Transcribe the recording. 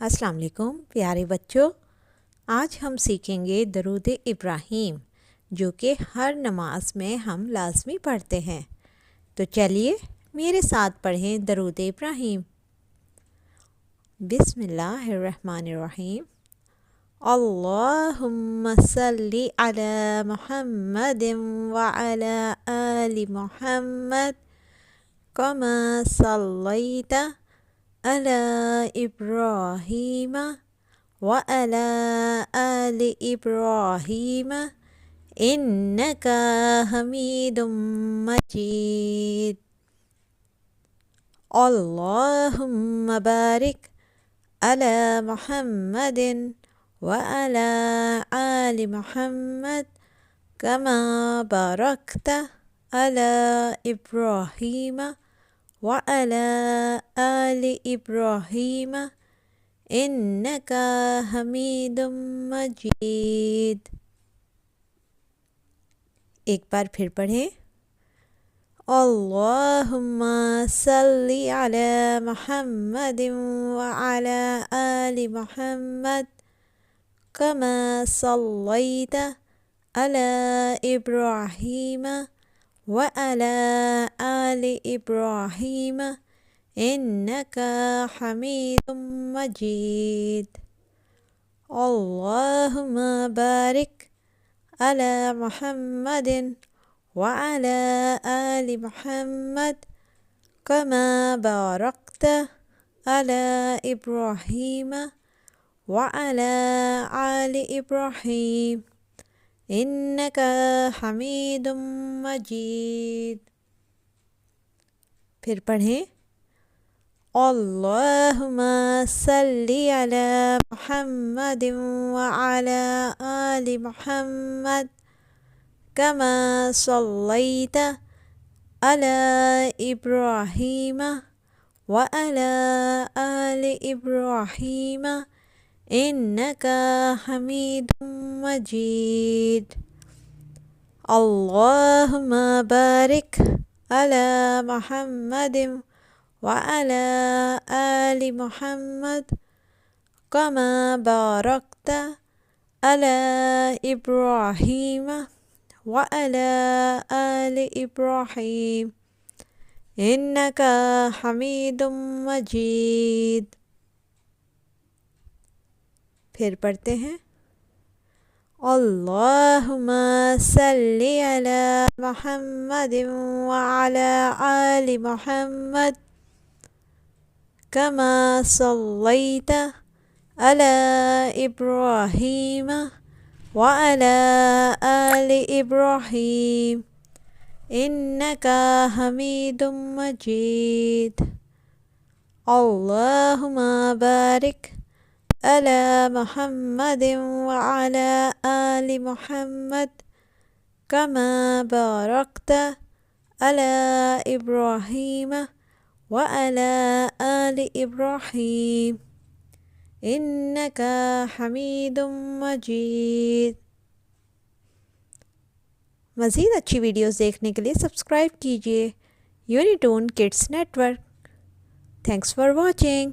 अस्सलाम वालेकुम प्यारे बच्चों, आज हम सीखेंगे दरूद इब्राहीम जो कि हर नमाज में हम लाजमी पढ़ते हैं। तो चलिए मेरे साथ पढ़ें दरूद इब्राहीम। बिस्मिल्लाहिर्रहमानिर्रहीम। अल्लाहुम्मा सल्ली अला मुहम्मदिन व अला आलि मुहम्मद कमा सल्लैता अला इब्राहीम व अला आलि इब्राहीम इन्नका हमीदुम मजीद। अल्लाहुम्मा बारिक अला मुहम्मदिन व अला आलि मुहम्मद कमा बारकता अला इब्राहीम व अला आलि इब्राहीम इन्नका हमीदुम मजीद। एक बार फिर पढ़ें। अल्लाहुम्मा सल्ली अला मुहम्मदिन व अला आलि मुहम्मद कमा सल्लैता अला इब्राहीम व अला आलि इब्राहीम इन्नका हमीदुम मजीद। अल्लाहुम्मा बारिक अला मुहम्मदिन व अला आलि मुहम्मद कमा बारकता अला इब्राहीम व अला आलि इब्राहीम इन्नका हमीदुम मजीद। फिर पढ़ें। अल्लाहुम्मा सल्ली अला मुहम्मदिन व अला आलि मुहम्मद कमा सल्लैता अला इब्राहीम व अला आलि इब्राहीम इन्नका हमीदुम मजीद। अल्लाहुम्मा बारिक अला मुहम्मदिन व अला आलि मुहम्मद कमा बारकता अला इब्राहीम व अला आलि इब्राहीम इन्नका हमीदुम मजीद। फिर पढ़ते हैं। अल्लाहुम्मा सल्ली अला मुहम्मदिन व अला आलि मुहम्मद कमा सल्लैता अला इब्राहीम व अला आलि इब्राहीम इन्नका हमीदुम मजीद। अल्लाहुम्मा बारिक अला मुहम्मदिन व अला आलि मुहम्मद कमा बारकता अला इब्राहीम व अला आलि इब्राहीम इन्नका हमीदुम मजीद। मज़ीद अच्छी वीडियोस देखने के लिए सब्सक्राइब कीजिए Unitone kids network. Thanks for watching.